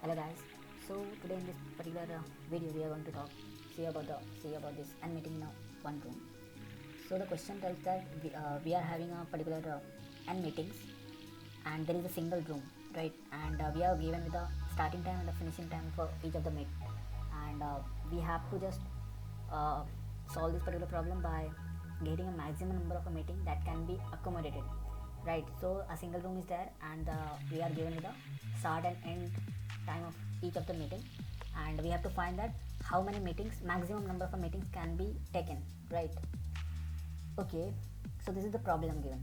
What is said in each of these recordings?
Hello guys. So today in this particular video we are going to see about this n meeting in one room. So the question tells that we are having a particular n meetings and there is a single room, right? And we are given with the starting time and the finishing time for each of the meet, and we have to just uh, solve this particular problem by getting a maximum number of a meeting that can be accommodated, right? So a single room is there, and we are given with the start and end time of each of the meeting, and we have to find that how many meetings, maximum number of meetings can be taken, right? Okay, so this is the problem given.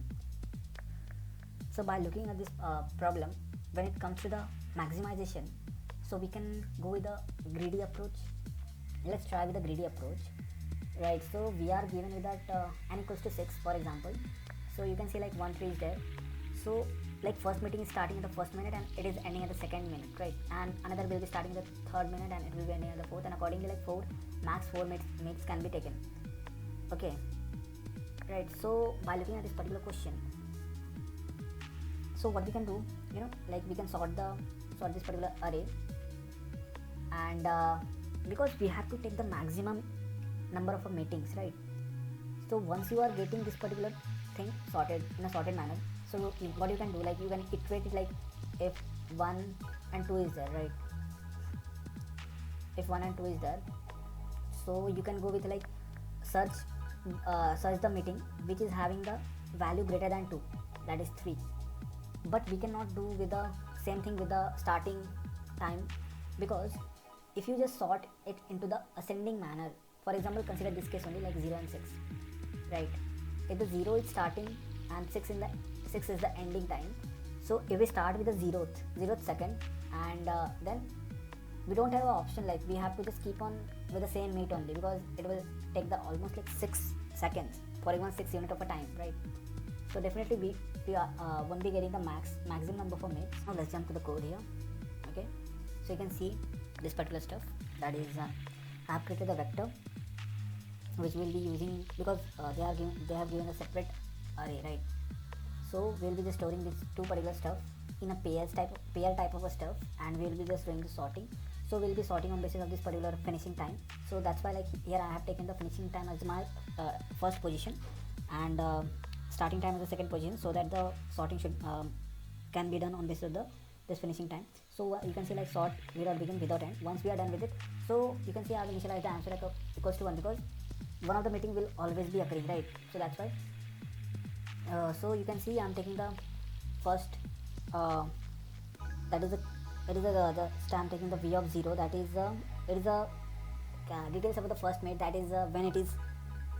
So by looking at this problem, when it comes to the maximization, so we can go with the greedy approach. Let's try with the greedy approach, right? So we are given with that n equals to 6, for example. So you can see like 1 3 is there. So like first meeting is starting at the first minute and it is ending at the second minute, right? And another will be starting at the third minute and it will be ending at the fourth, and accordingly like max 4 meets can be taken. Okay, right? So by looking at this particular question, so what we can do, like we can sort this particular array, and because we have to take the maximum number of meetings, right? So once you are getting this particular thing sorted in a sorted manner, so what you can do, like you can iterate it, like if 1 and 2 is there, right? If 1 and 2 is there, so you can go with like search the meeting which is having the value greater than 2, that is 3. But we cannot do with the same thing with the starting time, because if you just sort it into the ascending manner, for example consider this case only, like 0 and 6, right? If the 0 is starting and 6 is the ending time, so if we start with the 0th second, and then we don't have an option, like we have to just keep on with the same meet only, because it will take the almost like 6 seconds for even 6 unit of a time, right? So definitely we won't be getting the maximum number for meets. Now let's jump to the code here. Okay, so you can see this particular stuff, that is I have created a vector which we'll be using, because they have given a separate array, right? So we'll be just storing these two particular stuff in a pair type of a stuff, and we'll be just doing the sorting. So we'll be sorting on basis of this particular finishing time. So that's why like here I have taken the finishing time as my first position, and starting time as the second position, so that the sorting should can be done on basis of this finishing time. So you can see like sort without begin without end. Once we are done with it, so you can see I have initialized the answer like equals to 1, because one of the meeting will always be occurring, right? So that's why so you can see I'm taking the first that is the I'm taking the v of 0, that is it is a details about the first mate, that is when it is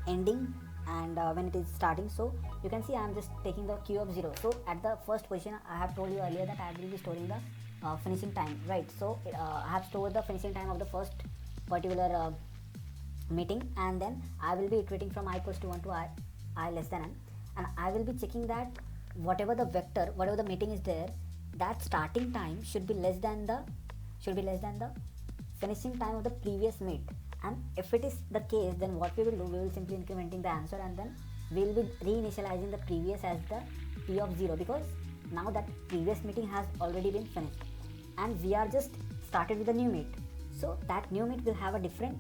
ending and when it is starting. So you can see I am just taking the q of 0. So at the first position I have told you earlier that I will be storing the finishing time, right? So I have stored the finishing time of the first particular meeting, and then I will be iterating from I equals to 1 to I less than n, and I will be checking that whatever the meeting is there, that starting time should be less than the finishing time of the previous meet. And if it is the case, then what we will do, we will simply incrementing the answer, and then we will be reinitializing the previous as the p of 0, because now that previous meeting has already been finished and we are just started with a new meet, so that new meet will have a different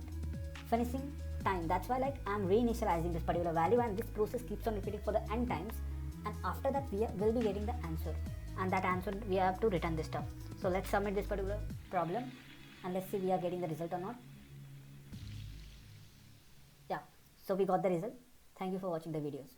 finishing time. That's why like I'm reinitializing this particular value, and this process keeps on repeating for the n times, and after that we will be getting the answer, and that answer we have to return this stuff. So let's submit this particular problem and let's see we are getting the result or not. Yeah, so we got the result. Thank you for watching the videos.